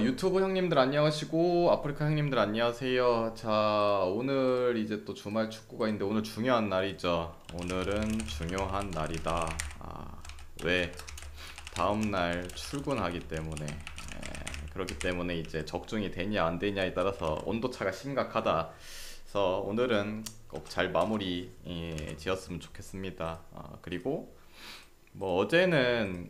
유튜브 형님들 안녕하시고 아프리카 형님들 안녕하세요. 자, 오늘 이제 또 주말 축구가 있는데 오늘 중요한 날이죠. 오늘은 중요한 날이다. 왜? 다음날 출근하기 때문에. 그렇기 때문에 이제 적중이 되냐 안 되냐에 따라서 온도차가 심각하다. 그래서 오늘은 꼭 잘 마무리 지었으면 좋겠습니다. 그리고 뭐 어제는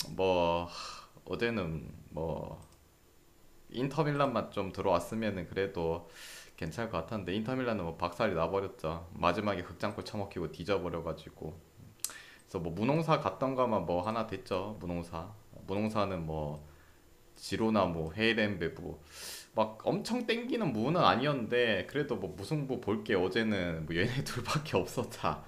인터밀란만 좀 들어왔으면은 그래도 괜찮을 것 같았는데 인터밀란은 뭐 박살이 나버렸죠. 마지막에 극장골 처먹히고 뒤져버려가지고. 그래서 뭐 무농사 갔던가만 뭐 하나 됐죠. 무농사는 뭐 지로나 뭐 헤이렌베부 막 엄청 땡기는 무는 아니었는데 그래도 뭐 무승부 볼 게 어제는 뭐 얘네 둘밖에 없었다.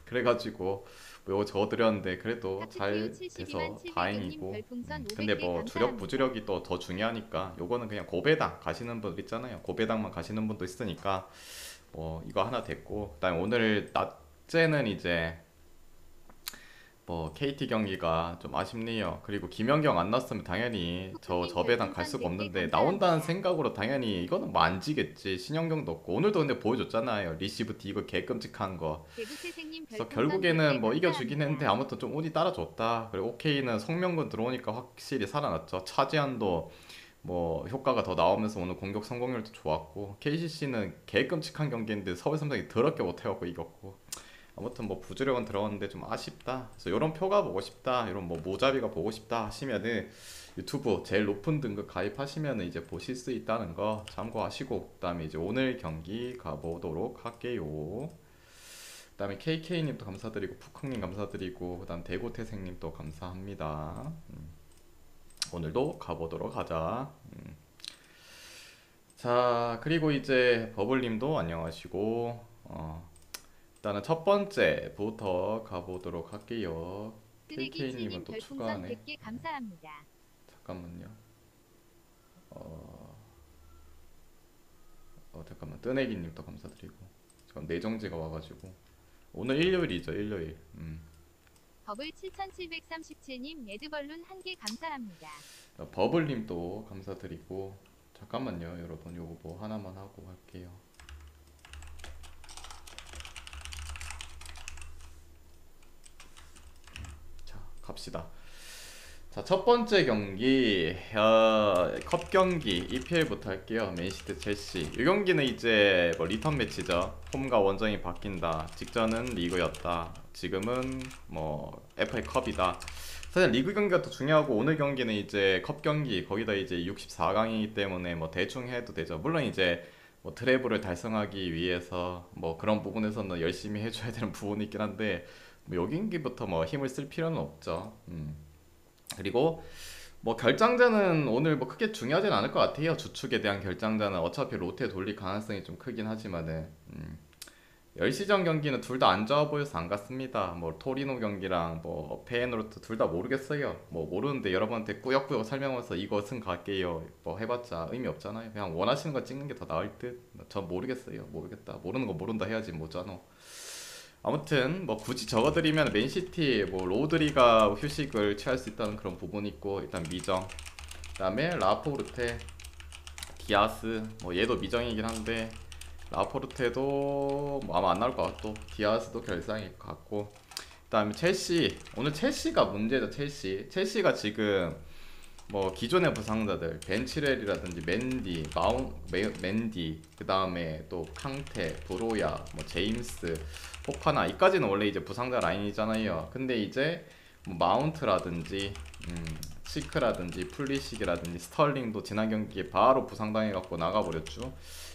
그래가지고 뭐 이거 적어드렸는데 그래도 하트큐 잘 72만 돼서 700개님 다행이고. 별풍선 근데 500개 뭐 주력 감사합니다. 부주력이 또 더 중요하니까 요거는 그냥 고배당 가시는 분 있잖아요. 고배당만 가시는 분도 있으니까 뭐 이거 하나 됐고, 그다음에 오늘 낮에는 이제 뭐 KT 경기가 좀 아쉽네요. 그리고 김연경 안 나왔으면 당연히 저 푸푸님 배당 갈 별풍선 수가 100개 없는데, 나온다는 감사합니다. 생각으로 당연히 이거는 뭐 안 지겠지. 신현경도 없고 오늘도 근데 보여줬잖아요. 리시브 디그 개 끔찍한 거. 대구태생님 그래서 별풍선 100개 결국에는 뭐 이겨주긴 했는데 감사합니다. 아무튼 좀 운이 따라줬다. 그리고 오케이는 송명근 들어오니까 확실히 살아났죠. 차지한도 뭐 효과가 더 나오면서 오늘 공격 성공률도 좋았고, KCC는 개 끔찍한 경기인데 서울 삼성이 더럽게 못해갖고 이겼고. 아무튼 뭐 부주력은 들어갔는데 좀 아쉽다. 그래서 이런 표가 보고 싶다, 이런 뭐 모자비가 보고 싶다 하시면은 유튜브 제일 높은 등급 가입하시면은 이제 보실 수 있다는 거 참고하시고, 그다음에 이제 오늘 경기 가보도록 할게요. 그다음에 KK님도 감사드리고 푸콩님 감사드리고 그다음 대구태생님도 감사합니다. 오늘도 가보도록 하자. 자, 그리고 이제 버블님도 안녕하시고, 일단은 첫 번째부터 가보도록 할게요. KK님은 쓰레기칠님 또 별풍선 추가하네. 100개 감사합니다. 잠깐만요. 어, 잠깐만. 뜨내기님도 감사드리고. 지금 내정지가 와가지고. 오늘 일요일이죠, 일요일. 버블 7737님 레드벌룬 1개 감사합니다. 버블님도 감사드리고. 잠깐만요, 여러분. 요거 뭐 하나만 하고 할게요. 자, 갑시다. 자, 첫 번째 경기, 컵 경기 EPL부터 할게요. 맨시티 첼시. 이 경기는 이제 뭐 리턴 매치죠. 홈과 원정이 바뀐다. 직전은 리그였다. 지금은 뭐 FA컵이다. 사실 리그 경기가 더 중요하고, 오늘 경기는 이제 컵 경기, 거기다 이제 64강이기 때문에 뭐 대충 해도 되죠. 물론 이제 뭐 트래블을 달성하기 위해서 뭐 그런 부분에서는 열심히 해줘야 되는 부분이 있긴 한데, 뭐요 경기부터 뭐 힘을 쓸 필요는 없죠. 그리고 뭐 결장자는 오늘 뭐 크게 중요하진 않을 것 같아요. 주축에 대한 결장자는 어차피 로테 돌릴 가능성이 좀 크긴 하지만은 10시전 경기는 둘 다 안 좋아 보여서 안 갔습니다. 뭐 토리노 경기랑 뭐 페에노르트 둘 다 모르겠어요. 뭐 모르는데 여러분한테 꾸역꾸역 설명하면서 이것은 갈게요 뭐 해봤자 의미 없잖아요. 그냥 원하시는 거 찍는 게 더 나을 듯. 전 모르겠어요. 모르겠다. 모르는 거 모른다 해야지 뭐잖아. 아무튼 뭐 굳이 적어드리면 맨시티 뭐 로드리가 휴식을 취할 수 있다는 그런 부분이 있고, 일단 미정. 그다음에 라포르테, 디아스, 뭐 얘도 미정이긴 한데 라포르테도 뭐 아마 안 나올 것 같고, 디아스도 결상일 것 같고. 그다음에 첼시, 오늘 첼시가 문제죠. 첼시가 지금 뭐 기존의 부상자들 벤치렐이라든지 맨디, 그 다음에 또 캉테, 브로야, 뭐 제임스, 포파나, 이까지는 원래 이제 부상자 라인이잖아요. 근데 이제 뭐 마운트라든지 시크라든지 플리식이라든지 스털링도 지난 경기에 바로 부상당해갖고 나가버렸죠.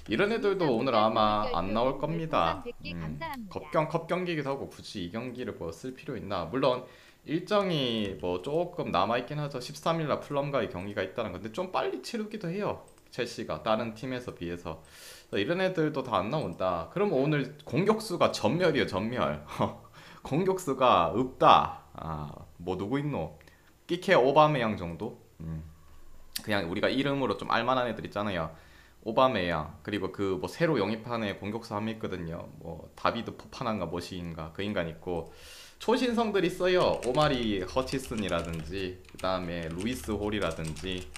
이런 애들도 오늘 김민선 아마 안 나올 물결표님 별풍선 겁니다. 100개 감사합니다. 컵 경기기도 하고 굳이 이 경기를 뭐 쓸 필요 있나? 물론 일정이 뭐 조금 남아있긴 하죠. 13일날 풀럼과의 경기가 있다는 건데 좀 빨리 치르기도 해요. 첼시가 다른 팀에서 비해서. 이런 애들도 다 안 나온다. 그럼 오늘 공격수가 전멸이에요, 전멸. 공격수가 없다. 뭐 누구 있노? 끼케 오바메양 정도? 그냥 우리가 이름으로 좀 알만한 애들 있잖아요. 오바메양, 그리고 그 뭐 새로 영입한 애 공격수 한 명 있거든요. 뭐 다비드 포파난가 뭐시인가 그 인간 있고, 초신성들 있어요. 오마리 허치슨이라든지 그다음에 루이스 홀이라든지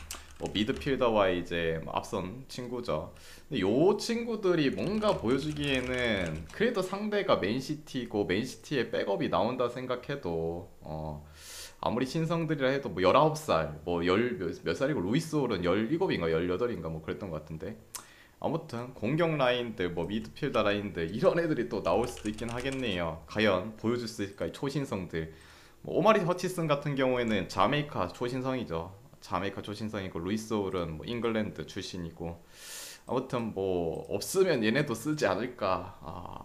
뭐 미드필더와의 이제 뭐 앞선 친구죠. 근데 요 친구들이 뭔가 보여주기에는 그래도 상대가 맨시티고 맨시티의 백업이 나온다 생각해도 아무리 신성들이라 해도 뭐 19살 뭐 몇 살이고 루이스 홀은 17인가 18인가 뭐 그랬던 것 같은데 아무튼 공격 라인들 뭐 미드필더 라인들 이런 애들이 또 나올 수도 있긴 하겠네요. 과연 보여줄 수 있을까 이 초신성들. 뭐 오마리 허치슨 같은 경우에는 자메이카 초신성이죠. 자메이카 초신성이고 루이스 홀은 뭐 잉글랜드 출신이고 아무튼 뭐 없으면 얘네도 쓰지 않을까.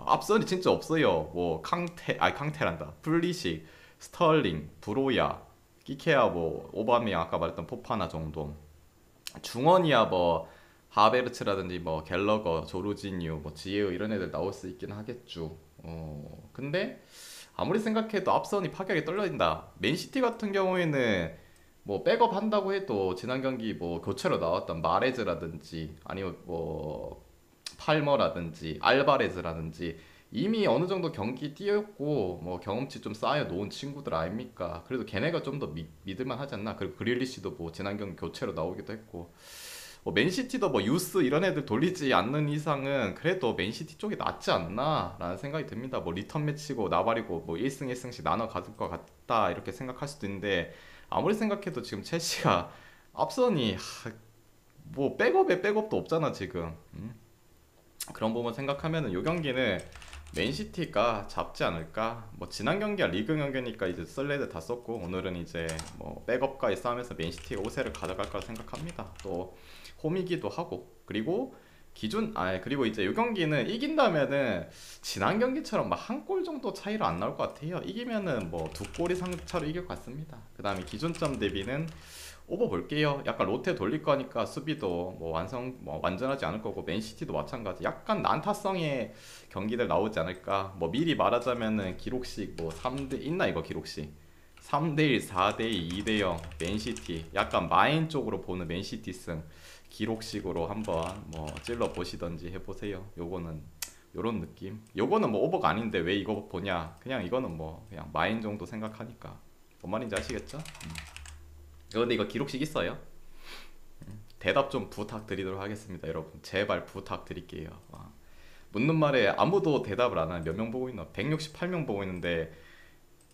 앞선이 진짜 없어요. 뭐 캉테란다 플리식 스털링 브로야 끼케야 뭐 오바메양 아까 말했던 포파나 정도 중원이야 뭐 하베르츠라든지 뭐 갤러거 조르지뉴 뭐 지에우 이런 애들 나올 수 있긴 하겠죠. 근데 아무리 생각해도 앞선이 파격이 떨어진다. 맨시티 같은 경우에는 뭐 백업 한다고 해도 지난 경기 뭐 교체로 나왔던 마레즈라든지 아니면 뭐 팔머라든지 알바레즈라든지 이미 어느 정도 경기 뛰었고 뭐 경험치 좀 쌓여 놓은 친구들 아닙니까? 그래도 걔네가 좀 더 믿을만 하지 않나? 그리고 그릴리시도 뭐 지난 경기 교체로 나오기도 했고 뭐 맨시티도 뭐 유스 이런 애들 돌리지 않는 이상은 그래도 맨시티 쪽이 낫지 않나 라는 생각이 듭니다. 뭐 리턴 매치고 나발이고 뭐 1승 1승씩 나눠 가질 것 같다 이렇게 생각할 수도 있는데 아무리 생각해도 지금 첼시가 앞선이 뭐 백업에 백업도 없잖아 지금. 그런 부분 생각하면은 요 경기는 맨시티가 잡지 않을까. 뭐 지난 경기가 리그 경기니까 이제 썰레드 다 썼고 오늘은 이제 뭐 백업과의 싸움에서 맨시티가 우세를 가져갈 거라 생각합니다. 또 홈이기도 하고 그리고 그리고 이제 요 경기는 이긴다면은 지난 경기처럼 막 한 골 정도 차이로 안 나올 것 같아요. 이기면은 뭐 두 골 이상 차로 이길 것 같습니다. 그 다음에 기준점 대비는 오버 볼게요. 약간 로테 돌릴 거니까 수비도 뭐 완전하지 않을 거고 맨시티도 마찬가지. 약간 난타성의 경기들 나오지 않을까. 뭐 미리 말하자면은 기록식 뭐 3대 있나 이거 기록식 3대1, 4대2, 2대0 맨시티 약간 마인 쪽으로 보는 맨시티 승 기록식으로 한번 뭐 찔러 보시던지 해보세요. 요거는 요런 느낌. 요거는 뭐 오버가 아닌데 왜 이거 보냐. 그냥 이거는 뭐 그냥 마인 정도 생각하니까 뭔 말인지 아시겠죠? 근데 이거 기록식 있어요? 대답 좀 부탁드리도록 하겠습니다. 여러분 제발 부탁드릴게요. 묻는 말에 아무도 대답을 안 하는 몇 명 보고 있나? 168명 보고 있는데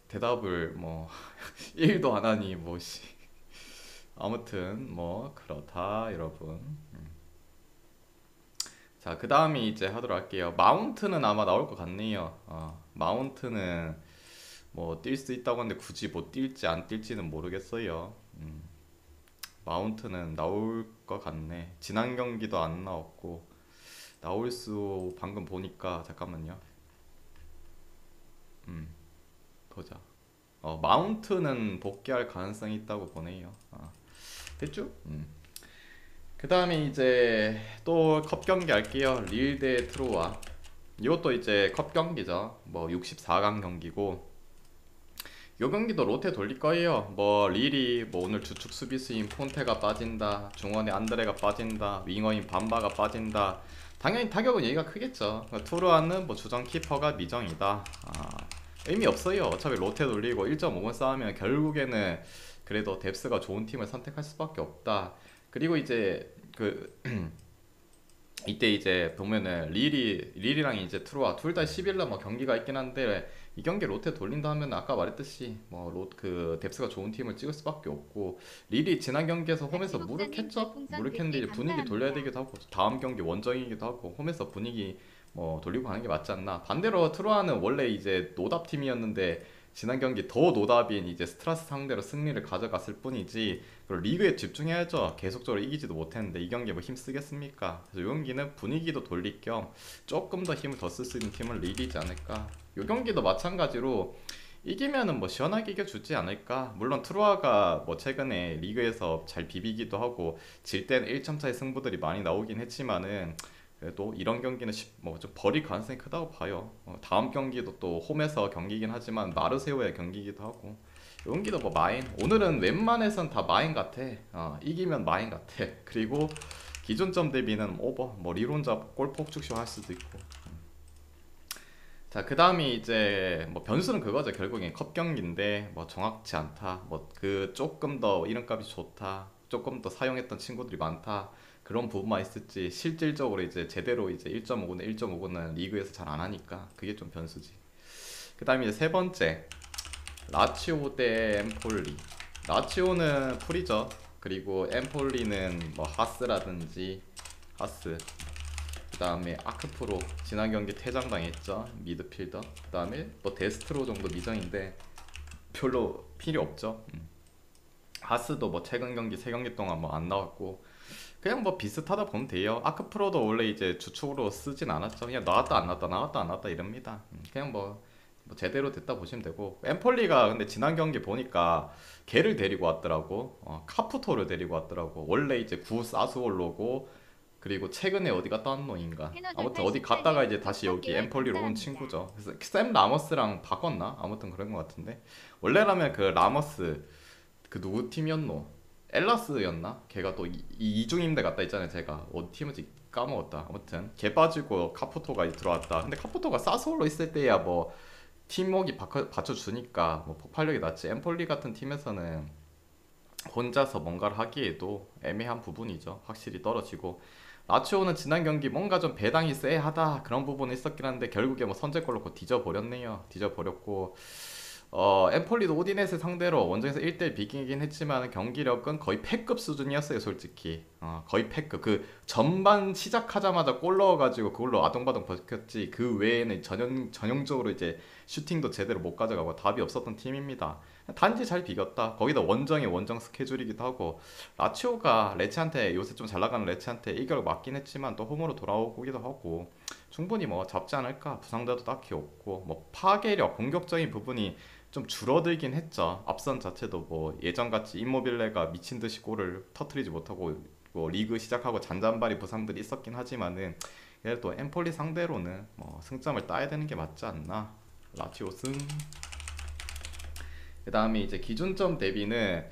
대답을 뭐 1도 안 하니 뭐 씨. 아무튼 뭐 그렇다 여러분. 자, 그 다음에 이제 하도록 할게요. 마운트는 아마 나올 것 같네요. 마운트는 뭐 뛸 수 있다고 하는데 굳이 뭐 뛸지 안 뛸지는 모르겠어요. 마운트는 나올 것 같네. 지난 경기도 안 나왔고 나올 수 방금 보니까 잠깐만요. 보자. 마운트는 복귀할 가능성이 있다고 보네요. 됐죠? 그 다음에 이제 또 컵 경기 할게요. 릴 대 트로아. 이것도 이제 컵 경기죠. 뭐 64강 경기고 요 경기도 로테 돌릴 거예요. 뭐 릴이 뭐 오늘 주축 수비수인 폰테가 빠진다, 중원에 안드레가 빠진다, 윙어인 밤바가 빠진다. 당연히 타격은 얘기가 크겠죠. 투르아는 뭐 주전 키퍼가 미정이다. 의미 없어요. 어차피 로테 돌리고 1.5분 싸우면 결국에는 그래도 뎁스가 좋은 팀을 선택할 수밖에 없다. 그리고 이제 그 이때 이제 보면은 릴이랑 이제 트루아 둘 다 10일 뭐 경기가 있긴 한데 이 경기 로테 돌린다 하면 아까 말했듯이 뭐 그 뎁스가 좋은 팀을 찍을 수밖에 없고 릴이 지난 경기에서 홈에서 무력했죠. 무력했는데 이제 분위기 돌려야 되기도 하고 다음 경기 원정이기도 하고 홈에서 분위기 뭐 돌리고 가는 게 맞지 않나. 반대로 트루아는 원래 이제 노답 팀이었는데 지난 경기 더 노답인 이제 스트라스 상대로 승리를 가져갔을 뿐이지 그리고 리그에 집중해야죠. 계속적으로 이기지도 못했는데 이 경기에 뭐 힘쓰겠습니까? 그래서 이 경기는 분위기도 돌릴 겸 조금 더 힘을 더 쓸 수 있는 팀은 릴이지 않을까. 이 경기도 마찬가지로 이기면은 뭐 시원하게 이겨주지 않을까. 물론 트루아가 뭐 최근에 리그에서 잘 비비기도 하고 질 때는 1점 차의 승부들이 많이 나오긴 했지만은 그래도 이런 경기는 뭐 좀 버릴 가능성이 크다고 봐요. 다음 경기도 또 홈에서 경기긴 하지만 마르세유의 경기이기도 하고 이 경기도 뭐 마인 오늘은 웬만해선 다 마인 같아. 이기면 마인 같아. 그리고 기준점 대비는 오버 뭐 리론자 골 폭죽쇼 할 수도 있고. 자, 그 다음에 이제 뭐 변수는 그거죠. 결국엔 컵 경기인데 뭐 정확치 않다. 뭐 그 조금 더 이름값이 좋다. 조금 더 사용했던 친구들이 많다. 그런 부분만 있을지 실질적으로 이제 제대로 이제 1.5구는 1.5구는 리그에서 잘 안 하니까 그게 좀 변수지. 그다음에 이제 세 번째 라치오 대 엠폴리. 라치오는 풀이죠. 그리고 엠폴리는 뭐 하스라든지 하스. 그다음에 아크프로 지난 경기 퇴장당했죠. 미드필더. 그다음에 뭐 데스트로 정도 미정인데 별로 필요 없죠. 하스도 뭐 최근 경기 세 경기 동안 뭐 안 나왔고 그냥 뭐 비슷하다 보면 돼요. 아크프로도 원래 이제 주축으로 쓰진 않았죠. 그냥 나왔다 안 나왔다 나왔다 안 나왔다 이럽니다. 그냥 뭐 제대로 됐다 보시면 되고 엠폴리가 근데 지난 경기 보니까 걔를 데리고 왔더라고. 카푸토를 데리고 왔더라고. 원래 이제 구 사스올로고 그리고 최근에 어디 갔다 온 놈인가. 아무튼 어디 갔다가 이제 다시 여기 엠폴리로 온 친구죠. 그래서 샘 라머스랑 바꿨나? 아무튼 그런 것 같은데 원래라면 그 라머스 그 누구 팀이었노? 엘라스였나? 걔가 또 이중임대 갔다 있잖아요. 제가 어디 팀인지 까먹었다. 아무튼 걔 빠지고 카푸토가 이제 들어왔다. 근데 카푸토가 사스올로 있을 때야 뭐 팀워크 받쳐주니까 뭐 폭발력이 낮지. 엠폴리 같은 팀에서는 혼자서 뭔가를 하기에도 애매한 부분이죠. 확실히 떨어지고 라치오는 지난 경기 뭔가 좀 배당이 쎄하다 그런 부분이 있었긴 한데 결국에 뭐 선제골 넣고 뒤져버렸네요. 뒤져버렸고 엠폴리도 오디넷을 상대로 원정에서 1대1 비기긴 했지만 경기력은 거의 패급 수준이었어요. 솔직히 거의 패급. 그 전반 시작하자마자 골 넣어가지고 그걸로 아동바동 버텼지 그 외에는 전형적으로 이제 슈팅도 제대로 못 가져가고 답이 없었던 팀입니다. 단지 잘 비겼다. 거기다 원정이 원정 스케줄이기도 하고 라치오가 레치한테 요새 좀 잘 나가는 레치한테 이걸 맞긴 했지만 또 홈으로 돌아오기도 하고 충분히 뭐 잡지 않을까. 부상자도 딱히 없고 뭐 파괴력 공격적인 부분이 좀 줄어들긴 했죠. 앞선 자체도 뭐 예전같이 임모빌레가 미친듯이 골을 터트리지 못하고 뭐 리그 시작하고 잔잔바리 부상들이 있었긴 하지만은 그래도 엠폴리 상대로는 뭐 승점을 따야 되는 게 맞지 않나. 라치오 승. 그 다음에 이제 기준점 대비는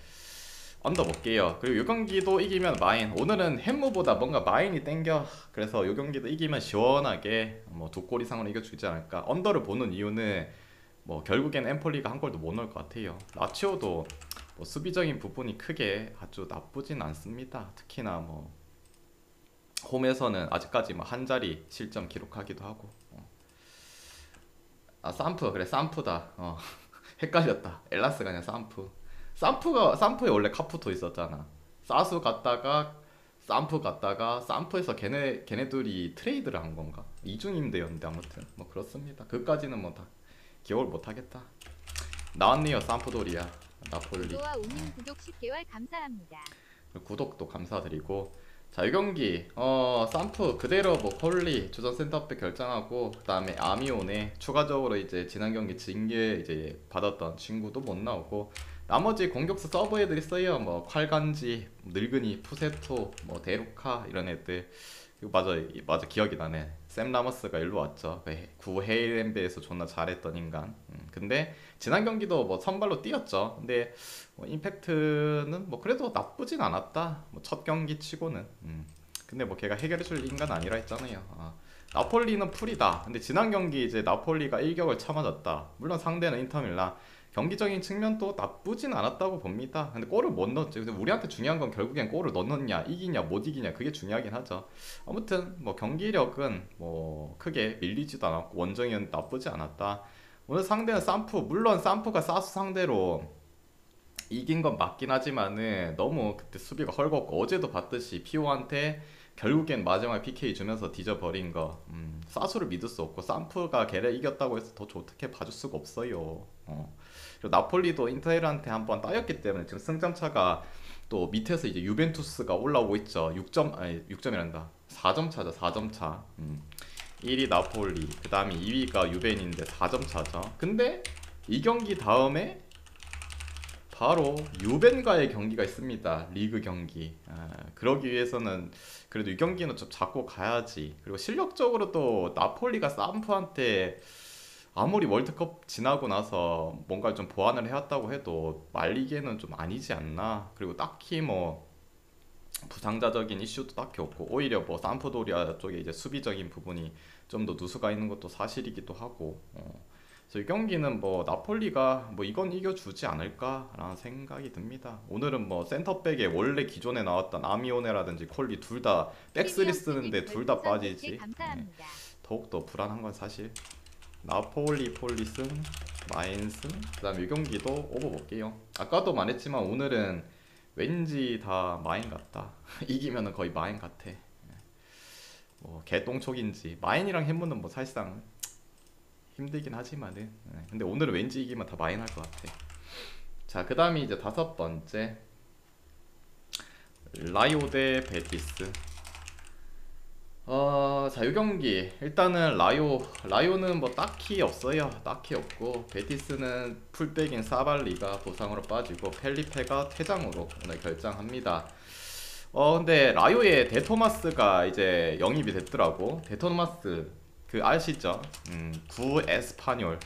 언더 볼게요. 그리고 요 경기도 이기면 마인. 오늘은 햄무보다 뭔가 마인이 땡겨. 그래서 요 경기도 이기면 시원하게 뭐 2골 이상으로 이겨주지 않을까. 언더를 보는 이유는 뭐 결국엔 엠폴리가 한 골도 못 넣을 것 같아요. 라치오도 뭐 수비적인 부분이 크게 아주 나쁘진 않습니다. 특히나 뭐 홈에서는 아직까지 뭐 한 자리 실점 기록하기도 하고. 산프 그래 산프다. het갈렸다. 엘라스가 아니라 산프. 산프에 원래 카푸토 있었잖아. 사수 갔다가 산프 갔다가 산프에서 걔네들이 트레이드를 한 건가? 이중임대였는데 아무튼 뭐 그렇습니다. 그까지는 뭐 다 기억을 못 하겠다. 나왔네요. 산프도리아 나폴리. 구도와 우님 구독 10개월 감사합니다. 구독도 감사드리고 자 이 경기 산프 그대로 뭐 콜리 주전 센터백 결정하고 그다음에 아미오네 추가적으로 이제 지난 경기 징계 이제 받았던 친구도 못 나오고 나머지 공격수 서브 애들 있어요. 뭐 콸간지 늙은이 푸세토 뭐 데루카 이런 애들. 그리고 맞아 기억이 나네. 샘 라머스가 일로 왔죠. 구 헤이렌베에서 존나 잘했던 인간. 근데 지난 경기도 뭐 선발로 뛰었죠. 근데 뭐 임팩트는 뭐 그래도 나쁘진 않았다. 뭐 첫 경기 치고는. 근데 뭐 걔가 해결해줄 인간 아니라 했잖아요. 나폴리는 풀이다. 근데 지난 경기 이제 나폴리가 일격을 참아졌다. 물론 상대는 인터밀란. 경기적인 측면도 나쁘진 않았다고 봅니다. 근데 골을 못 넣었지. 근데 우리한테 중요한 건 결국엔 골을 넣느냐, 이기냐, 못 이기냐 그게 중요하긴 하죠. 아무튼 뭐 경기력은 뭐 크게 밀리지도 않았고 원정이는 나쁘지 않았다. 오늘 상대는 산프. 물론 산프가 사수 상대로 이긴 건 맞긴 하지만은 너무 그때 수비가 헐겁고 어제도 봤듯이 피오한테 결국엔 마지막에 PK 주면서 뒤져버린 거. 사수를 믿을 수 없고 산프가 걔를 이겼다고 해서 더 좋게 봐줄 수가 없어요. 그리고 나폴리도 인터한테 한번 따였기 때문에 지금 승점 차가 또 밑에서 이제 유벤투스가 올라오고 있죠. 6점 아니 6점이란다. 4점 차죠. 4점 차. 1위 나폴리, 그 다음에 2위가 유벤인데 4점 차죠. 근데 이 경기 다음에 바로 유벤과의 경기가 있습니다. 리그 경기. 그러기 위해서는 그래도 이 경기는 좀 잡고 가야지. 그리고 실력적으로 또 나폴리가 산프한테 아무리 월드컵 지나고 나서 뭔가 좀 보완을 해왔다고 해도 말리기에는 좀 아니지 않나. 그리고 딱히 뭐 부상자적인 이슈도 딱히 없고 오히려 뭐 산프도리아 쪽에 이제 수비적인 부분이 좀 더 누수가 있는 것도 사실이기도 하고 그래서 이 경기는 뭐 나폴리가 뭐 이건 이겨주지 않을까라는 생각이 듭니다. 오늘은 뭐 센터백에 원래 기존에 나왔던 아미오네라든지 콜리 둘 다 백스리 쓰는데 둘 다 빠지지. 감사합니다. 더욱더 불안한 건 사실. 나폴리, 폴리슨, 마인스, 그다음에 이 경기도 오버 볼게요. 아까도 말했지만 오늘은 왠지 다 마인 같다. 이기면은 거의 마인 같아. 뭐 개똥촉인지 마인이랑 햄문은 뭐 사실상 힘들긴 하지만은 근데 오늘은 왠지 이기면 다 마인 할 것 같아. 자, 그 다음이 이제 다섯 번째 라이오 대 베티스. 자, 이 경기 일단은 라이오는 뭐 딱히 없어요. 딱히 없고 베티스는 풀백인 사발리가 부상으로 빠지고 펠리페가 퇴장으로 오늘 결장합니다. 근데 라이오의 데토마스가 이제 영입이 됐더라고. 데토마스 그 아시죠? 구 에스파뇰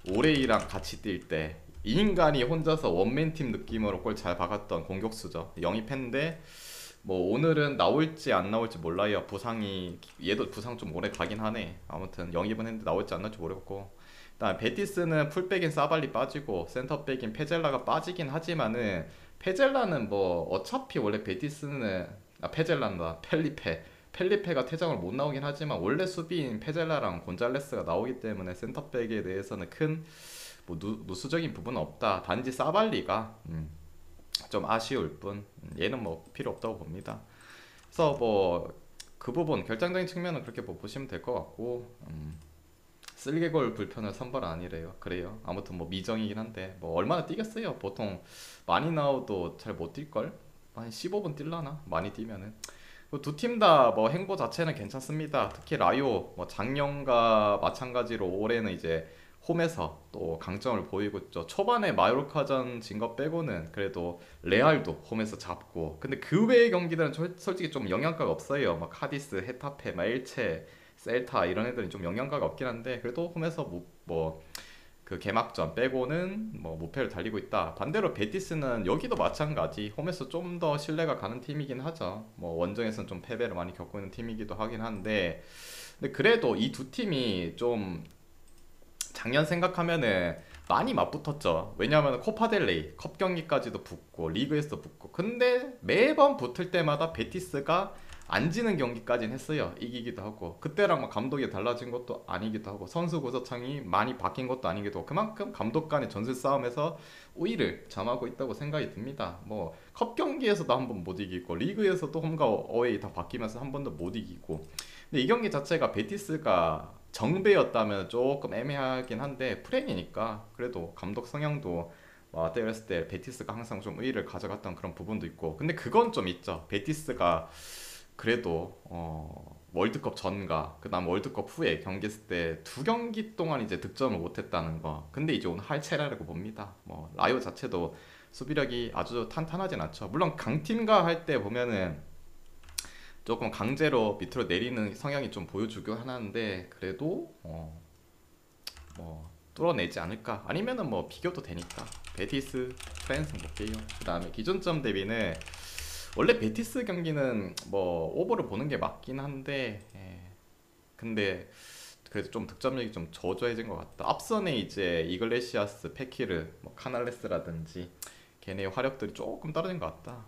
오레이랑 같이 뛸 때 이 인간이 혼자서 원맨팀 느낌으로 골 잘 박았던 공격수죠. 영입했는데 뭐 오늘은 나올지 안 나올지 몰라요. 부상이 얘도 부상 좀 오래 가긴 하네. 아무튼 영입은 했는데 나올지 안 나올지 모르겠고. 일단 베티스는 풀백인 사발리 빠지고 센터백인 페젤라가 빠지긴 하지만은 페젤라는 뭐 어차피 원래 베티스는 페젤란다 펠리페가 퇴장을 못 나오긴 하지만 원래 수비인 페젤라랑 곤잘레스가 나오기 때문에 센터백에 대해서는 큰 뭐 누수적인 부분은 없다. 단지 사발리가 좀 아쉬울 뿐 얘는 뭐 필요 없다고 봅니다. 그래서 뭐 그 부분 결정적인 측면은 그렇게 뭐 보시면 될 것 같고 쓸개골 불편을 선발 아니래요. 그래요. 아무튼 뭐 미정이긴 한데 뭐 얼마나 뛰겠어요. 보통 많이 나와도 잘 못 뛸걸? 한 15분 뛸라나? 많이 뛰면은 두 팀 다 뭐 행보 자체는 괜찮습니다. 특히 라이오 뭐 작년과 마찬가지로 올해는 이제 홈에서 또 강점을 보이고 있죠. 초반에 마요르카전 진 거 빼고는 그래도 레알도 홈에서 잡고 근데 그 외의 경기들은 솔직히 좀 영향가가 없어요. 막 카디스, 헤타페, 막 엘체, 셀타 이런 애들은 좀 영향가가 없긴 한데 그래도 홈에서 뭐 그 개막전 빼고는 뭐 무패를 달리고 있다. 반대로 베티스는 여기도 마찬가지. 홈에서 좀 더 신뢰가 가는 팀이긴 하죠. 뭐 원정에서는 좀 패배를 많이 겪고 있는 팀이기도 하긴 한데 근데 그래도 이 두 팀이 좀 작년 생각하면은 많이 맞붙었죠. 왜냐하면 코파델레이 컵 경기까지도 붙고 리그에서도 붙고 근데 매번 붙을 때마다 베티스가 안 지는 경기까지는 했어요. 이기기도 하고 그때랑 막 감독이 달라진 것도 아니기도 하고 선수 구서창이 많이 바뀐 것도 아니기도 하고 그만큼 감독 간의 전술 싸움에서 우위를 점하고 있다고 생각이 듭니다. 뭐 컵 경기에서도 한 번 못 이기고 리그에서도 홈과 어웨이 다 바뀌면서 한 번도 못 이기고 근데 이 경기 자체가 베티스가 정배였다면 조금 애매하긴 한데 프렌이니까 그래도 감독 성향도 때렸을 때 베티스가 항상 좀 우위를 가져갔던 그런 부분도 있고 근데 그건 좀 있죠. 베티스가 그래도 월드컵 전과 그다음 월드컵 후에 경기했을 때 두 경기 동안 이제 득점을 못했다는 거. 근데 이제 오늘 할 차례라고 봅니다. 뭐 라이오 자체도 수비력이 아주 탄탄하진 않죠. 물론 강팀과 할 때 보면은 조금 강제로 밑으로 내리는 성향이 좀 보여주긴 하는데 그래도 뭐 뚫어내지 않을까. 아니면은 뭐 비교도 되니까. 베티스 프랜스 볼게요. 그다음에 기준점 대비는 원래 베티스 경기는 뭐 오버를 보는 게 맞긴 한데 근데 그래도 좀 득점력이 좀 저조해진 것 같다. 앞선에 이제 이글레시아스, 페키르, 뭐 카날레스라든지 걔네의 화력들이 조금 떨어진 것 같다.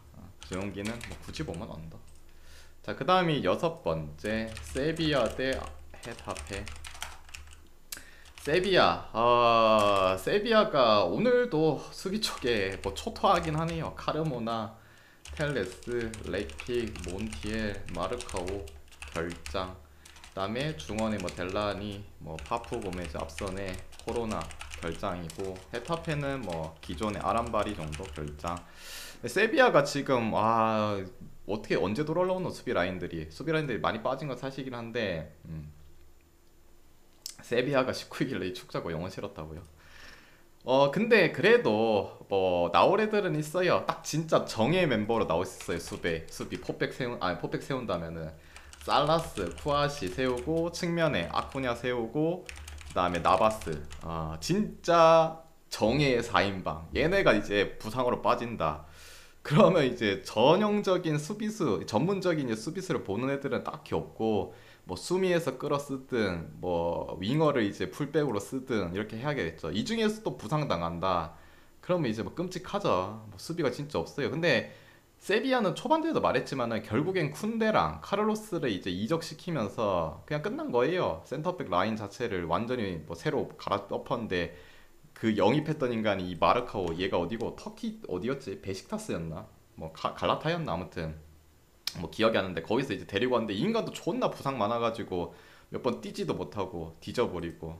그 경기는 뭐 굳이 보면 언더. 자, 그 다음이 여섯 번째 세비야 대 헤타페. 세비야가 오늘도 수비 쪽에 뭐 초토하긴 하네요. 카르모나, 텔레스, 레킥, 몬티엘, 마르카오, 결장. 그다음에 중원에 뭐 델라니, 뭐 파푸 고메즈 앞선에 코로나 결장이고 헤타페는 뭐 기존의 아람바리 정도 결장. 세비야가 지금 어떻게 언제 돌아오는 수비 라인들이 많이 빠진 건 사실이긴 한데 세비야가 19일 이 축자고 영원 싫었다고요. 근데 그래도 뭐 나올 애들은 있어요. 딱 진짜 정예 멤버로 나올 수 있어요. 수비 포백 세운다면은 살라스, 쿠아시 세우고 측면에 아쿠냐 세우고 그다음에 나바스. 진짜 정예의 4인방. 얘네가 이제 부상으로 빠진다. 그러면 이제 전형적인 수비수, 전문적인 이제 수비수를 보는 애들은 딱히 없고, 뭐 수미에서 끌어 쓰든, 뭐 윙어를 이제 풀백으로 쓰든 이렇게 해야겠죠. 이 중에서 또 부상 당한다. 그러면 이제 뭐 끔찍하죠. 뭐 수비가 진짜 없어요. 근데 세비야는 초반 때도 말했지만은 결국엔 쿤데랑 카를로스를 이제 이적시키면서 그냥 끝난 거예요. 센터백 라인 자체를 완전히 뭐 새로 갈아 엎었는데 그 영입했던 인간이 이 마르카오 얘가 어디고 터키 어디였지? 베식타스였나? 뭐 갈라타였나 아무튼 뭐 기억이 안 나는데 거기서 이제 데리고 왔는데 이 인간도 존나 부상 많아가지고 몇 번 뛰지도 못하고 뒤져버리고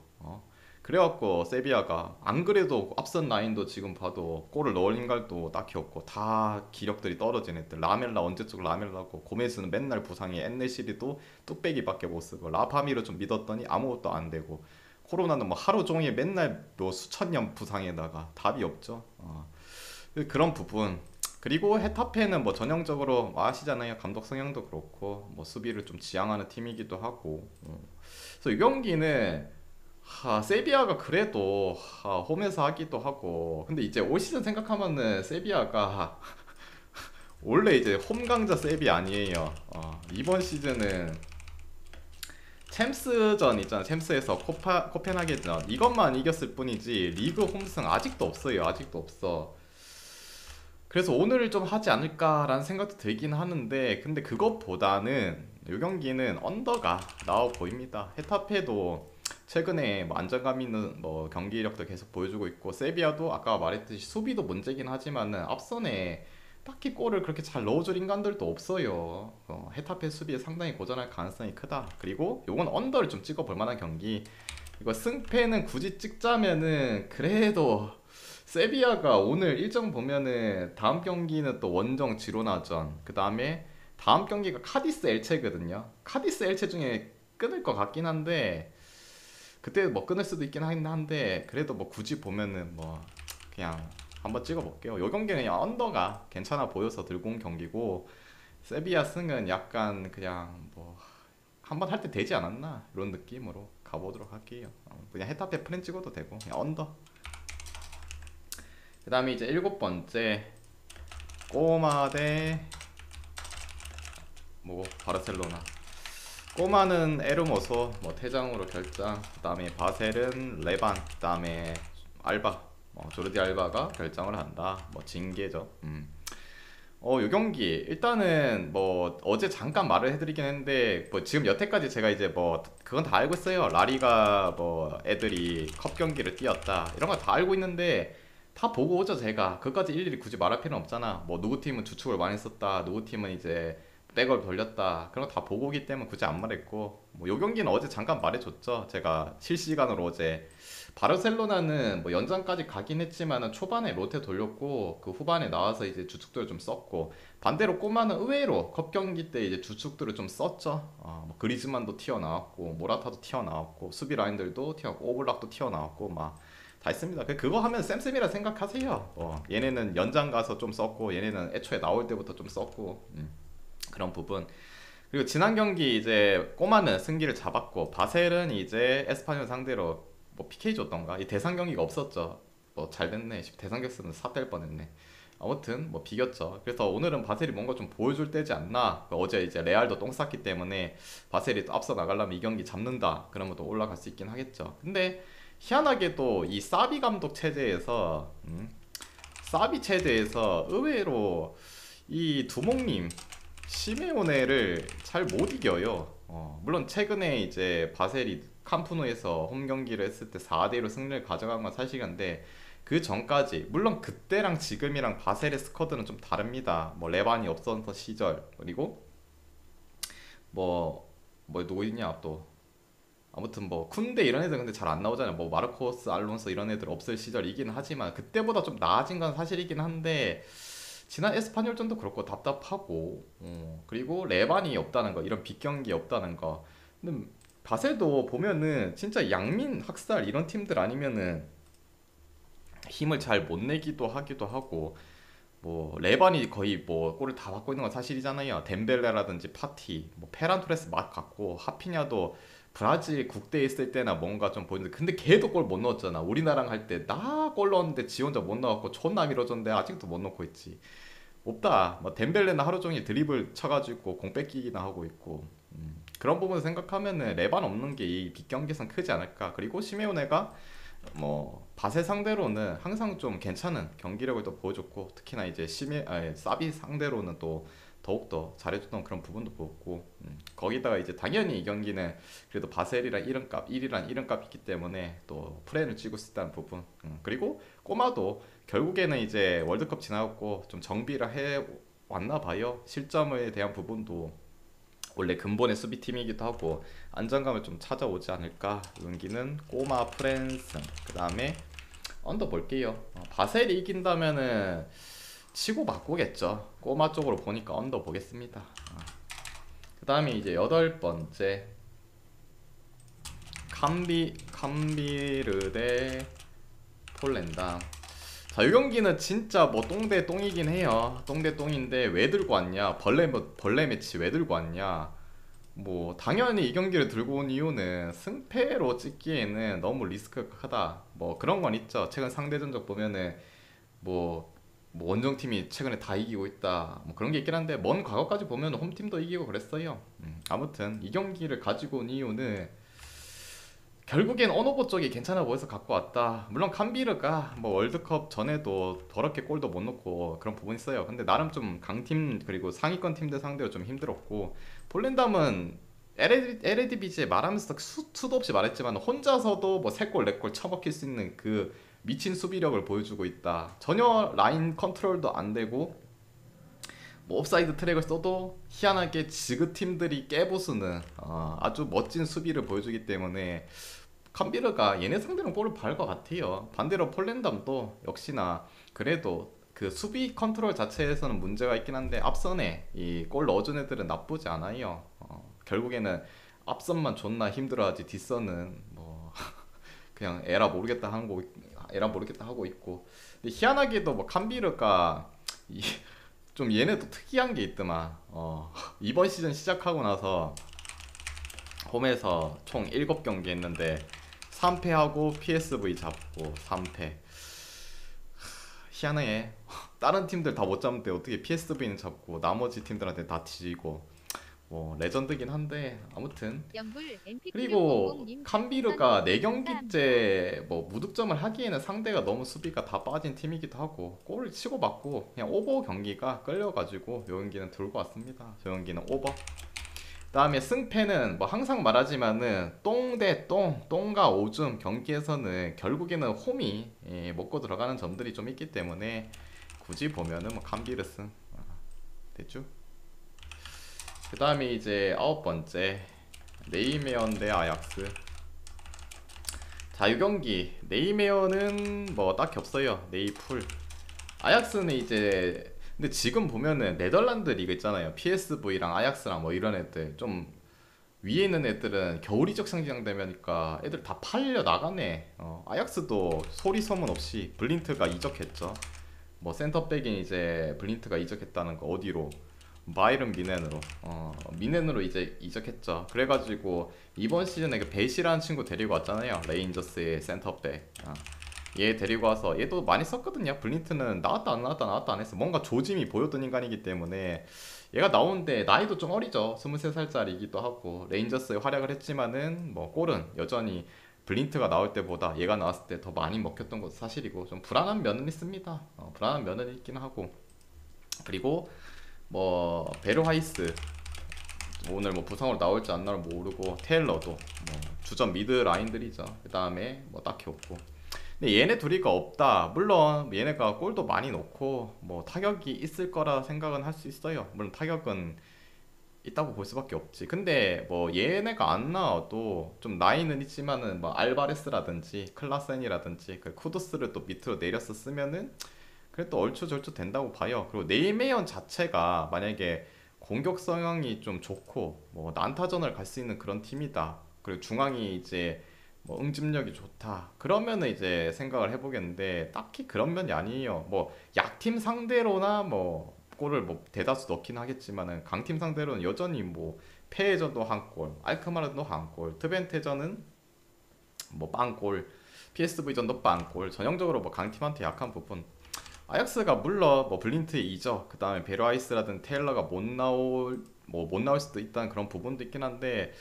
그래갖고 세비야가 안 그래도 앞선 라인도 지금 봐도 골을 넣을 인간도 딱히 없고 다 기력들이 떨어진 애들. 라멜라 언제적 라멜라고, 고메스는 맨날 부상해. 엔네시리도 뚝배기밖에 못 쓰고, 라파미를 좀 믿었더니 아무것도 안 되고, 코로나는 뭐 하루 종일 맨날 뭐 수천 년 부상에다가 답이 없죠. 그런 부분. 그리고 헤타페는 뭐 전형적으로 뭐 아시잖아요. 감독 성향도 그렇고 뭐 수비를 좀 지향하는 팀이기도 하고. 그래서 이 경기는 세비야가 그래도 홈에서 하기도 하고. 근데 이제 올 시즌 생각하면은 세비야가 원래 이제 홈 강자 세비 아니에요. 이번 시즌은 챔스전 있잖아. 챔스에서 코펜하겐전 이것만 이겼을 뿐이지 리그 홈승 아직도 없어요. 아직도 없어. 그래서 오늘 좀 하지 않을까라는 생각도 들긴 하는데, 근데 그것보다는 이 경기는 언더가 나와 보입니다. 헤타페도 최근에 뭐 안정감 있는 뭐 경기력도 계속 보여주고 있고, 세비야도 아까 말했듯이 수비도 문제긴 하지만은 앞선에 딱히 골을 그렇게 잘 넣어줄 인간들도 없어요. 헤타페 수비에 상당히 고전할 가능성이 크다. 그리고 요건 언더를 좀 찍어볼 만한 경기. 이거 승패는 굳이 찍자면은 그래도 세비야가 오늘 일정 보면은 다음 경기는 또 원정 지로나전, 그 다음에 다음 경기가 카디스 엘체거든요. 카디스 엘체 중에 끊을 것 같긴 한데 그때 뭐 끊을 수도 있긴 하긴 한데, 그래도 뭐 굳이 보면은 뭐 그냥 한번 찍어볼게요. 요 경기는 그냥 언더가 괜찮아 보여서 들고 온 경기고, 세비야 승은 약간 그냥 뭐 한번 할 때 되지 않았나 이런 느낌으로 가보도록 할게요. 그냥 헤타페 프렌 찍어도 되고 그냥 언더. 그 다음에 이제 일곱 번째, 꼬마 대 뭐 바르셀로나. 꼬마는 에르모소 뭐 퇴장으로 결장, 그 다음에 바셀은 레반, 그 다음에 알바, 조르디 알바가 결정을 한다. 뭐 징계죠. 요 경기 일단은 뭐 어제 잠깐 말을 해드리긴 했는데, 뭐 지금 여태까지 제가 이제 뭐 그건 다 알고 있어요. 라리가 뭐 애들이 컵 경기를 뛰었다 이런 거 다 알고 있는데 다 보고 오죠. 제가 그것까지 일일이 굳이 말할 필요는 없잖아. 뭐 누구 팀은 주축을 많이 썼다, 누구 팀은 이제 백을 돌렸다, 그런 거 다 보고 오기 때문에 굳이 안 말했고, 뭐 요 경기는 어제 잠깐 말해줬죠. 제가 실시간으로 어제 바르셀로나는 뭐 연장까지 가긴 했지만은 초반에 로테 돌렸고 그 후반에 나와서 이제 주축들을 좀 썼고, 반대로 꼬마는 의외로 컵 경기 때 이제 주축들을 좀 썼죠. 뭐 그리즈만도 튀어나왔고 모라타도 튀어나왔고 수비 라인들도 튀어나왔고 오블락도 튀어나왔고 막 다 있습니다. 그거 하면 쌤쌤이라 생각하세요. 얘네는 연장 가서 좀 썼고 얘네는 애초에 나올 때부터 좀 썼고, 그런 부분. 그리고 지난 경기 이제 꼬마는 승기를 잡았고 바셀은 이제 에스파뇰 상대로 뭐 PK 줬던가 이 대상 경기가 없었죠. 뭐 잘 됐네. 대상 경기는 삿될 뻔했네. 아무튼 뭐 비겼죠. 그래서 오늘은 바셀이 뭔가 좀 보여줄 때지 않나. 어제 이제 레알도 똥 쌌기 때문에 바셀이 또 앞서 나가려면 이 경기 잡는다 그러면 또 올라갈 수 있긴 하겠죠. 근데 희한하게도 이 사비 감독 체제에서 사비 체제에서 의외로 이 두목님 시메오네를 잘 못 이겨요. 물론 최근에 이제 바셀이 캄프누에서 홈 경기를 했을 때 4대1로 승리를 가져간 건 사실인데, 그 전까지 물론 그때랑 지금이랑 바셀의 스쿼드는 좀 다릅니다. 뭐 레반이 없었던 시절, 그리고 뭐 누구 있냐 또, 아무튼 뭐 쿤데 이런 애들 근데 잘 안 나오잖아요. 뭐 마르코스 알론소 이런 애들 없을 시절이긴 하지만 그때보다 좀 나아진 건 사실이긴 한데, 지난 에스파뇰전도 그렇고 답답하고, 그리고 레반이 없다는 거, 이런 빅경기 없다는 거. 근데 바셀도 보면은 진짜 양민 학살 이런 팀들 아니면은 힘을 잘 못 내기도 하기도 하고, 뭐 레반이 거의 뭐 골을 다 받고 있는 건 사실이잖아요. 덴벨레라든지 파티, 뭐 페란 토레스 맛 같고, 하피냐도 브라질 국대에 있을 때나 뭔가 좀 보이는데, 근데 걔도 골 못 넣었잖아. 우리나라랑 할 때 나 골 넣었는데 지 혼자 못 넣었고 존나 밀어줬는데 아직도 못 넣고 있지. 없다. 뭐 덴벨레는 하루 종일 드리블 쳐가지고 공 뺏기기나 하고 있고 그런 부분 생각하면은 레반 없는 게 이 빅경기에선 크지 않을까. 그리고 시메오네가 뭐 바세 상대로는 항상 좀 괜찮은 경기력을 또 보여줬고 특히나 이제 사비 상대로는 또 더욱더 잘해줬던 그런 부분도 보였고 거기다가 이제 당연히 이 경기는 그래도 바셀이랑 이름값 1이란 이름값이 있기 때문에 또 프렌을 쥐고 있다는 부분 그리고 꼬마도 결국에는 이제 월드컵 지나갔고 좀 정비를 해 왔나 봐요. 실점에 대한 부분도 원래 근본의 수비팀이기도 하고 안정감을 좀 찾아오지 않을까. 경기는 꼬마 프랜스 그 다음에 언더 볼게요. 바셀이 이긴다면은 치고 바꾸겠죠. 꼬마 쪽으로 보니까 언더 보겠습니다. 그 다음에 이제 8번째 캄비르 대 폴란드. 자, 이 경기는 진짜 뭐 똥대 똥이긴 해요. 똥대 똥인데 왜 들고 왔냐? 벌레 매치 왜 들고 왔냐? 뭐 당연히 이 경기를 들고 온 이유는 승패로 찍기에는 너무 리스크가 크다. 뭐 그런 건 있죠. 최근 상대 전적 보면은 뭐, 뭐 원정팀이 최근에 다 이기고 있다. 뭐 그런 게 있긴 한데 먼 과거까지 보면 홈팀도 이기고 그랬어요. 아무튼 이 경기를 가지고 온 이유는 결국엔 언어보 쪽이 괜찮아 보여서 갖고 왔다. 물론 캄비르가 뭐 월드컵 전에도 더럽게 골도 못 넣고 그런 부분이 있어요. 근데 나름 좀 강팀 그리고 상위권 팀들 상대로 좀 힘들었고 폴란드는 LADBG에 말하면서 수도 없이 말했지만 혼자서도 뭐 3골 4골 쳐먹힐 수 있는 그 미친 수비력을 보여주고 있다. 전혀 라인 컨트롤도 안 되고 뭐 옵사이드 트랙을 써도 희한하게 지그 팀들이 깨부수는 아주 멋진 수비를 보여주기 때문에 캄비르가 얘네 상대는 골을 박을 것 같아요. 반대로 폴란드도 역시나 그래도 그 수비 컨트롤 자체에서는 문제가 있긴 한데 앞선에 이 골 넣어준 애들은 나쁘지 않아요. 결국에는 앞선만 존나 힘들어하지 뒷선은 뭐 그냥 에라 모르겠다 하고 있고. 근데 희한하게도 뭐 캄비르가 좀 얘네도 특이한 게 있더만. 이번 시즌 시작하고 나서 홈에서 총 7경기 했는데 3패하고 PSV 잡고 3패. 희한해. 다른 팀들 다 못 잡는데 어떻게 PSV는 잡고 나머지 팀들한테 다 뒤지고. 뭐 레전드긴 한데 아무튼 영불 그리고 MP9600님 캄비르가 감사합니다. 4경기째 뭐 무득점을 하기에는 상대가 너무 수비가 다 빠진 팀이기도 하고 골을 치고 받고 그냥 오버 경기가 끌려가지고 요 경기는 들고 왔습니다. 저 경기는 오버. 그다음에 승패는 뭐 항상 말하지만은 똥 대 똥, 똥과 오줌 경기에서는 결국에는 홈이 먹고 들어가는 점들이 좀 있기 때문에 굳이 보면은 뭐 캄비르 승 됐죠? 그 다음에 이제 9번째 네이메언 대 아약스. 자, 이 경기 네이메어는 뭐 딱히 없어요. 네이풀. 아약스는 이제 근데 지금 보면은 네덜란드 리그 있잖아요. PSV랑 아약스랑 뭐 이런 애들 좀 위에 있는 애들은 겨울 이적 상징 되면니까 애들 다 팔려 나가네. 아약스도 소리 소문 없이 블린트가 이적했죠. 뭐 센터백인 이제 블린트가 이적했다는 거 어디로? 바이른 미넨으로 미넨으로 이제 이적했죠. 그래가지고 이번 시즌에 그 베이시라는 친구 데리고 왔잖아요. 레인저스의 센터백. 얘 데리고 와서 얘도 많이 썼거든요. 블린트는 나왔다 안 나왔다 나왔다 안 했어. 뭔가 조짐이 보였던 인간이기 때문에 얘가 나오는데 나이도 좀 어리죠. 23살짜리이기도 하고 레인저스에 활약을 했지만은 뭐 골은 여전히 블린트가 나올 때보다 얘가 나왔을 때 더 많이 먹혔던 것도 사실이고 좀 불안한 면은 있습니다. 불안한 면은 있긴 하고 그리고 뭐 베르하이스 오늘 뭐 부상으로 나올지 안 나올지 모르고 테일러도 뭐 주전 미드 라인들이죠. 그 다음에 뭐 딱히 없고 근데 얘네 둘이가 없다. 물론 얘네가 골도 많이 넣고 뭐 타격이 있을 거라 생각은 할 수 있어요. 물론 타격은 있다고 볼 수밖에 없지. 근데 뭐 얘네가 안 나와도 좀 나이는 있지만은 뭐 알바레스라든지 클라센이라든지 그 쿠두스를 또 밑으로 내려서 쓰면은 그래도 얼추절추 된다고 봐요. 그리고 네이메이언 자체가 만약에 공격 성향이 좀 좋고 뭐 난타전을 갈 수 있는 그런 팀이다. 그리고 중앙이 이제 뭐 응집력이 좋다. 그러면은 이제 생각을 해보겠는데 딱히 그런 면이 아니에요. 뭐 약팀 상대로나 뭐 골을 뭐 대다수 넣긴 하겠지만은 강팀 상대로는 여전히 뭐 페해전도 한 골, 알크마르도 한 골, 트벤테전은 뭐 빵골, PSV전도 빵골. 전형적으로 뭐 강팀한테 약한 부분. 아약스가 물론 뭐 블린트 이적 그 다음에 베르아이스라든 테일러가 못 나올 수도 있다는 그런 부분도 있긴 한데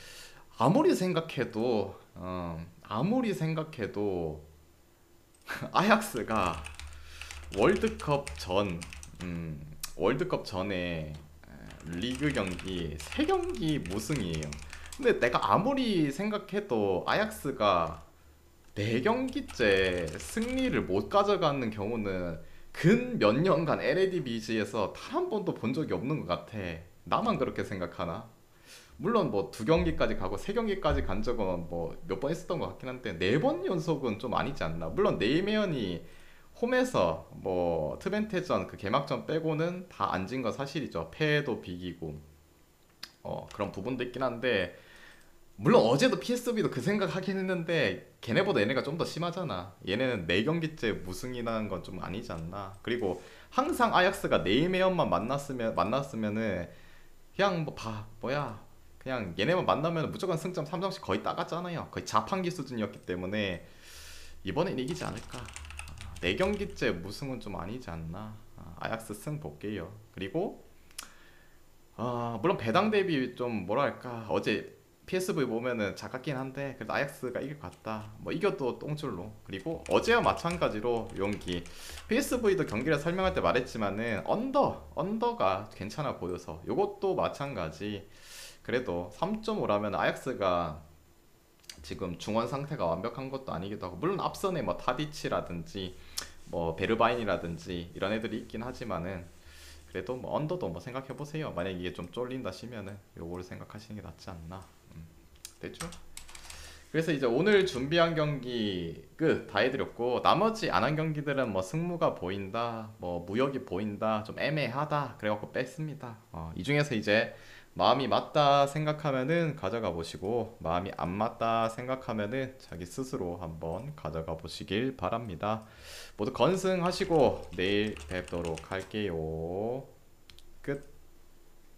아무리 생각해도 아약스가 월드컵 전 월드컵 전에 리그 경기 3경기 무승이에요. 근데 내가 아무리 생각해도 아약스가 4경기째 승리를 못 가져가는 경우는 근 몇 년간 LADBG에서 단 한 번도 본 적이 없는 것 같아. 나만 그렇게 생각하나? 물론 뭐 2경기까지 가고 3경기까지 간 적은 뭐 몇 번 있었던 것 같긴 한데 4번 연속은 좀 아니지 않나? 물론 네이메언이 홈에서 뭐 트벤테전 그 개막전 빼고는 다 안 진 거 사실이죠. 패도 비기고 그런 부분도 있긴 한데 물론 어제도 PSV도 그 생각하긴 했는데 걔네보다 얘네가 좀 더 심하잖아. 얘네는 4경기째 무승이라는 건 좀 아니지 않나. 그리고 항상 아약스가 네이메언만 만났으면은 그냥 그냥 얘네만 만나면 무조건 승점 3점씩 거의 따갔잖아요. 거의 자판기 수준이었기 때문에 이번엔 이기지 않을까. 4경기째 무승은 좀 아니지 않나. 아약스 승 볼게요. 그리고 물론 배당 대비 좀 뭐랄까 어제 PSV 보면은 작았긴 한데 그래도 아약스가 이길 것 같다. 뭐 이겨도 똥줄로. 그리고 어제와 마찬가지로 용기 PSV도 경기를 설명할 때 말했지만은 언더가 괜찮아 보여서 요것도 마찬가지. 그래도 3.5라면 아약스가 지금 중원 상태가 완벽한 것도 아니기도 하고 물론 앞선에 뭐 타디치라든지 뭐 베르바인이라든지 이런 애들이 있긴 하지만은 그래도 뭐 언더도 뭐 생각해 보세요. 만약 이게 좀 쫄린다 시면은 요거를 생각하시는 게 낫지 않나. 됐죠? 그래서 이제 오늘 준비한 경기 끝 다 해드렸고 나머지 안 한 경기들은 뭐 승무가 보인다, 뭐 무역이 보인다, 좀 애매하다 그래갖고 뺐습니다. 이 중에서 이제 마음이 맞다 생각하면은 가져가 보시고 마음이 안 맞다 생각하면은 자기 스스로 한번 가져가 보시길 바랍니다. 모두 건승하시고 내일 뵙도록 할게요.